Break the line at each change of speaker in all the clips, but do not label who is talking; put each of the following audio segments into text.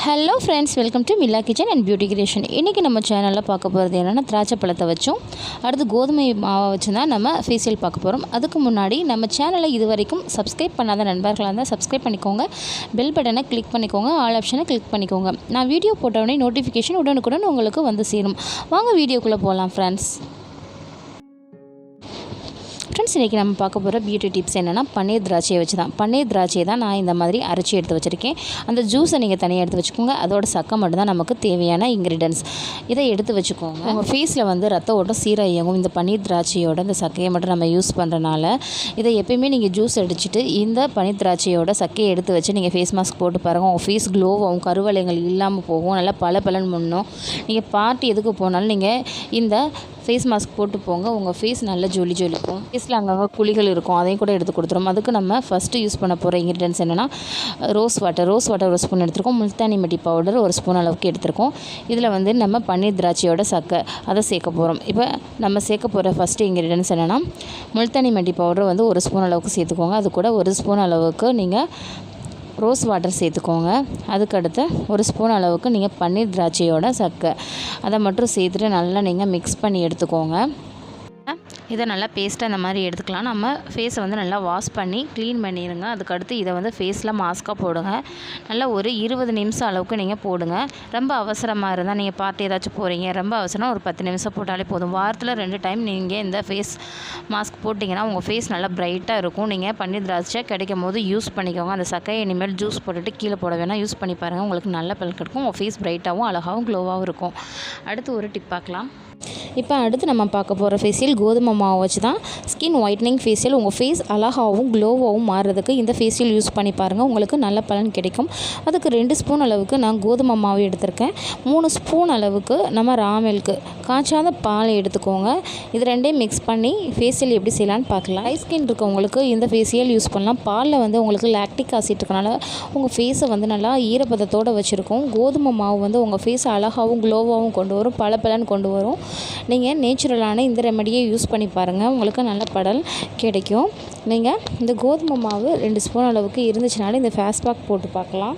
Hello friends, welcome to Milla kitchen and beauty creation. இன்றைக்கி நம்ம சேனலில் பார்க்க போகிறது என்னென்னா, திராட்சை பழத்தை வச்சும் அடுத்து கோதுமை மாவை வச்சு தான் நம்ம ஃபேஷியல் பார்க்க போகிறோம். அதுக்கு முன்னாடி நம்ம சேனலை இது வரைக்கும் சப்ஸ்கிரைப் பண்ணாத நண்பர்களாக இருந்தால் சப்ஸ்கிரைப் பண்ணிக்கோங்க, பெல் பட்டனை கிளிக் பண்ணிக்கோங்க, ஆல் ஆப்ஷனை கிளிக் பண்ணிக்கோங்க. நான் வீடியோ போட்டவுடனே நோட்டிஃபிகேஷன் உடனுக்குடன் உங்களுக்கு வந்து சேரும். வாங்க வீடியோக்குள்ளே போகலாம் ஃப்ரெண்ட்ஸ். இன்றைக்கி நம்ம பார்க்க போகிற பியூட்டி டிப்ஸ் என்னென்னா, பன்னீர் திராட்சையை வச்சு தான். பன்னீர் திராட்சையை தான் நான் இந்த மாதிரி அரைச்சி எடுத்து வச்சுருக்கேன். அந்த ஜூஸை நீங்கள் தனியாக எடுத்து வச்சுக்கோங்க. அதோட சக்கை மட்டும்தான் நமக்கு தேவையான இன்க்ரீடியன்ஸ். இதை எடுத்து வச்சுக்கோங்க. உங்கள் ஃபேஸில் வந்து ரத்த ஓட்டம் சீராக இயங்கும். இந்த பன்னீர் திராட்சையோட இந்த சக்கையை மட்டும் நம்ம யூஸ் பண்ணுறனால இதை எப்பயுமே நீங்கள் ஜூஸ் அடிச்சுட்டு இந்த பன்னீர் திராட்சையோட சக்கையை எடுத்து வச்சு நீங்கள் ஃபேஸ் மாஸ்க் போட்டு பாருங்கள். உங்கள் ஃபேஸ் க்ளோவாகவும் கருவளையங்கள் இல்லாமல் போகும். நல்லா பல முன்னும். நீங்கள் பார்ட்டி எதுக்கு போனாலும் நீங்கள் இந்த ஃபேஸ் மாஸ்க் போட்டு போங்க. உங்கள் ஃபேஸ் நல்லா ஜொலிக்கும். ஃபேஸில் அங்கங்கே குழிகள் இருக்கும், அதையும் கூட எடுத்து கொடுத்துரும். அதுக்கு நம்ம ஃபஸ்ட்டு யூஸ் பண்ண போகிற இன்க்ரீடியன்ஸ் என்னென்னா, ரோஸ் வாட்டர் ஒரு ஸ்பூன் எடுத்துருக்கோம். முல்தானி மெட்டி பவுடர் ஒரு ஸ்பூன் அளவுக்கு எடுத்துருக்கோம். இதில் வந்து நம்ம பன்னீர் திராட்சையோட சக்கை அதை சேர்க்க போகிறோம். இப்போ நம்ம சேர்க்க போகிற ஃபஸ்ட்டு இன்க்ரீடியன்ஸ் என்னென்னா, முல்தானி மெட்டி பவுடர் வந்து ஒரு ஸ்பூன் அளவுக்கு சேர்த்துக்கோங்க. அது கூட ஒரு ஸ்பூன் அளவுக்கு நீங்கள் ரோஸ் வாட்டர் சேர்த்துக்கோங்க. அதுக்கடுத்து ஒரு ஸ்பூன் அளவுக்கு நீங்கள் பன்னீர் திராட்சையோட சக்கை அதை மட்டும் சேர்த்துட்டு நல்லா நீங்கள் மிக்ஸ் பண்ணி எடுத்துக்கோங்க. இதை நல்லா பேஸ்ட்டாக இந்த மாதிரி எடுத்துக்கலாம். நம்ம ஃபேஸை வந்து நல்லா வாஷ் பண்ணி க்ளீன் பண்ணிடுங்க. அதுக்கடுத்து இதை வந்து ஃபேஸில் மாஸ்க்காக போடுங்க. நல்லா ஒரு 20 நிமிஷம் அளவுக்கு நீங்கள் போடுங்க. ரொம்ப அவசரமாக இருந்தால் நீங்கள் பார்ட்டி ஏதாச்சும் போகிறீங்க, ரொம்ப அவசரம் ஒரு 10 நிமிஷம் போட்டாலே போதும். வாரத்தில் 2 டைம் நீங்கள் இந்த ஃபேஸ் மாஸ்க் போட்டிங்கன்னா உங்கள் ஃபேஸ் நல்லா ப்ரைட்டாக இருக்கும். நீங்கள் பன்னீர் திராட்சை கிடைக்கும் போது யூஸ் பண்ணிக்கோங்க. அந்த சக்கையை இனிமேல் ஜூஸ் போட்டுட்டு கீழே போட வேணால் யூஸ் பண்ணி பாருங்கள். உங்களுக்கு நல்ல பலன் கிடைக்கும். உங்கள் ஃபேஸ் ப்ரைட்டாகவும் அழகாகவும் க்ளோவாகவும் இருக்கும். அடுத்து ஒரு டிப் பார்க்கலாம். இப்போ அடுத்து நம்ம பார்க்க போகிற ஃபேஷியல் கோதுமை மாவு வச்சு தான் ஸ்கின் ஒயிட்னிங் ஃபேஷியல். உங்கள் ஃபேஸ் அழகாகவும் க்ளோவாகவும் மாறுறதுக்கு இந்த ஃபேஷியல் யூஸ் பண்ணி பாருங்கள். உங்களுக்கு நல்ல பலன் கிடைக்கும். அதுக்கு 2 ஸ்பூன் அளவுக்கு நான் கோதுமை மாவு எடுத்திருக்கேன். 3 ஸ்பூன் அளவுக்கு நம்ம ரா மில்க்கு காய்ச்சாத பாலை எடுத்துக்கோங்க. இது ரெண்டையும் மிக்ஸ் பண்ணி ஃபேஷியல் எப்படி செய்யலான்னு பார்க்கலாம். ட்ரை ஸ்கின் இருக்கவங்களுக்கு இந்த ஃபேஷியல் யூஸ் பண்ணலாம். பாலில் வந்து உங்களுக்கு லாக்டிக் ஆசிட் இருக்கனால உங்கள் ஃபேஸை வந்து நல்லா ஈரப்பதத்தோடு வச்சுருக்கோம். கோதுமை மாவு வந்து உங்கள் ஃபேஸை அழகாகவும் க்ளோவாகவும் கொண்டு வரும், பலன் கொண்டு வரும். நீங்கள் நேச்சுரலான இந்த ரெமடியை யூஸ் பண்ணி பாருங்கள். உங்களுக்கு நல்ல பலன் கிடைக்கும். நீங்கள் இந்த கோதுமை மாவு 2 ஸ்பூன் அளவுக்கு இருந்துச்சுனாலே இந்த ஃபேஸ் பேக் போட்டு பார்க்கலாம்.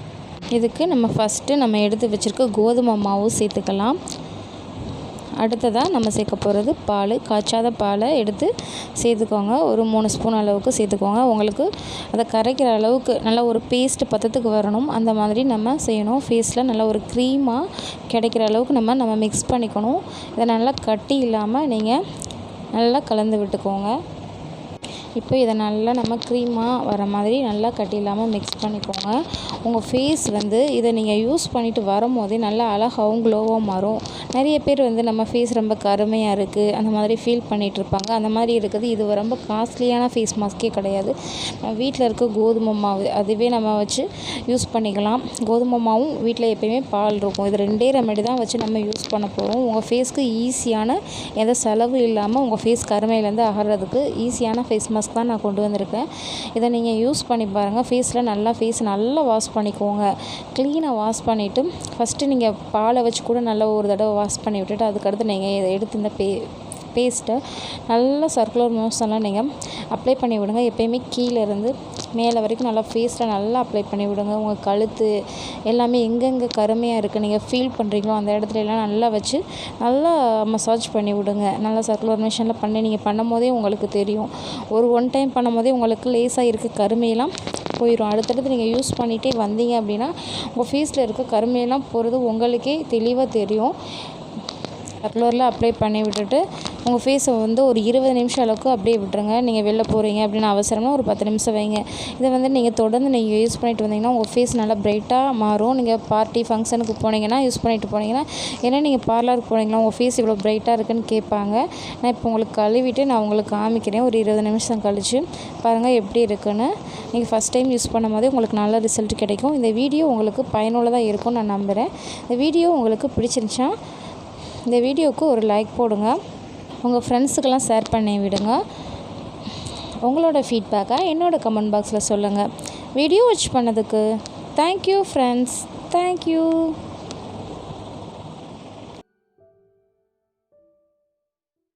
இதுக்கு நம்ம ஃபஸ்ட்டு நம்ம எடுத்து வச்சுருக்க கோதுமை மாவு சேர்த்துக்கலாம். அடுத்ததாக நம்ம சேர்க்க போகிறது பால். காய்ச்சாத பாலை எடுத்து சேர்த்துக்கோங்க. ஒரு 3 ஸ்பூன் அளவுக்கு சேர்த்துக்கோங்க. உங்களுக்கு அதை கரைக்கிற அளவுக்கு நல்லா ஒரு பேஸ்ட் பதத்துக்கு வரணும். அந்த மாதிரி நம்ம செய்யணும். ஃபேஸில் நல்லா ஒரு க்ரீமாக கிடைக்கிற அளவுக்கு நம்ம மிக்ஸ் பண்ணிக்கணும். இதை நல்லா கட்டி இல்லாமல் நீங்கள் நல்லா கலந்து விட்டுக்கோங்க. இப்போ இதை நல்லா நம்ம க்ரீமாக வர மாதிரி நல்லா கட்டி இல்லாமல் மிக்ஸ் பண்ணிக்கோங்க. உங்கள் ஃபேஸ் வந்து இதை நீங்கள் யூஸ் பண்ணிவிட்டு வரும்போதே நல்லா அழகாகவும் க்ளோவாகவும் மாறும். நிறைய பேர் வந்து நம்ம ஃபேஸ் ரொம்ப கருமையாக இருக்குது அந்த மாதிரி ஃபீல் பண்ணிகிட்ருப்பாங்க. அந்த மாதிரி இருக்குது. இது ரொம்ப காஸ்ட்லியான ஃபேஸ் மாஸ்க்கே கிடையாது. நம்ம வீட்டில் இருக்க கோதுமை மாவு அதுவே நம்ம வச்சு யூஸ் பண்ணிக்கலாம். கோதுமை மாவும் வீட்டில் எப்போயுமே பால் இருக்கும். இது 2 ரெமெடி தான் வச்சு நம்ம யூஸ் பண்ண போகிறோம். உங்கள் ஃபேஸ்க்கு ஈஸியான எந்த செலவு இல்லாமல் உங்கள் ஃபேஸ் கருமையிலேருந்து அகறதுக்கு ஈஸியான ஃபேஸ் மாஸ்க் தான் நான் கொண்டு வந்திருக்கேன். இதை நீங்கள் யூஸ் பண்ணி பாருங்கள். ஃபேஸில் நல்லா வாஷ் பண்ணிக்கோங்க. க்ளீனாக வாஷ் பண்ணிவிட்டு ஃபஸ்ட்டு நீங்கள் பாலை வச்சு கூட நல்லா ஒரு தடவை வாஷ் பண்ணி விட்டுட்டு அதுக்கடுத்து நீங்கள் இதை எடுத்து இந்த பேஸ்ட்டை நல்லா சர்க்குலர் மோஷனில் நீங்கள் அப்ளை பண்ணி விடுங்க. எப்போயுமே கீழே இருந்து மேலே வரைக்கும் நல்லா ஃபேஸில் நல்லா அப்ளை பண்ணி விடுங்க. உங்கள் கழுத்து எல்லாமே எங்கெங்கே கருமையாக இருக்குது நீங்கள் ஃபீல் பண்ணுறீங்களோ அந்த இடத்துல எல்லாம் நல்லா வச்சு நல்லா மசாஜ் பண்ணி விடுங்க. நல்லா சர்க்குலர் மோஷனில் பண்ணி நீங்கள் பண்ணும் போதே உங்களுக்கு தெரியும். ஒன் டைம் பண்ணும் போதே உங்களுக்கு லேசாக இருக்க கருமையெல்லாம் போயிடும். அடுத்தடுத்து நீங்கள் யூஸ் பண்ணிகிட்டே வந்தீங்க அப்படின்னா உங்கள் ஃபேஸில் இருக்க கருமையெல்லாம் போகிறது உங்களுக்கே தெளிவாக தெரியும். சர்க்குலரில் அப்ளை பண்ணி விட்டுட்டு உங்கள் ஃபேஸை வந்து ஒரு 20 நிமிஷம் அளவுக்கு அப்படியே விட்டுருங்க. நீங்கள் வெளில போகிறீங்க அப்படின்னு அவசரம்னா ஒரு 10 நிமிஷம் வைங்க. இதை வந்து நீங்கள் தொடர்ந்து நீங்கள் யூஸ் பண்ணிட்டு வந்தீங்கன்னா உங்கள் ஃபேஸ் நல்லா ப்ரைட்டாக மாறும். நீங்கள் பார்ட்டி ஃபங்க்ஷனுக்கு போனீங்கன்னா யூஸ் பண்ணிட்டு போனீங்கன்னா, ஏன்னா நீங்கள் பார்லருக்கு போனீங்கன்னா உங்கள் ஃபேஸ் இவ்வளோ ப்ரைட்டாக இருக்குன்னு கேட்பாங்க. நான் இப்போ உங்களுக்கு கழுவிட்டு நான் உங்களுக்கு காமிக்கிறேன். ஒரு 20 நிமிஷம் கழிச்சு பாருங்கள் எப்படி இருக்குன்னு. நீங்கள் ஃபஸ்ட் டைம் யூஸ் பண்ணும் போதே உங்களுக்கு நல்ல ரிசல்ட் கிடைக்கும். இந்த வீடியோ உங்களுக்கு பயனுள்ளதாக இருக்கும்னு நான் நம்புகிறேன். இந்த வீடியோ உங்களுக்கு பிடிச்சிருந்துச்சா இந்த வீடியோவுக்கு ஒரு லைக் போடுங்க. உங்கள் ஃப்ரெண்ட்ஸுக்கெல்லாம் ஷேர் பண்ணி விடுங்க. உங்களோட ஃபீட்பேக்கை என்னோடய கமெண்ட் பாக்ஸில் சொல்லுங்கள். வீடியோ வாட்ச் பண்ணதுக்கு தேங்க்யூ ஃப்ரெண்ட்ஸ். தேங்க்யூ.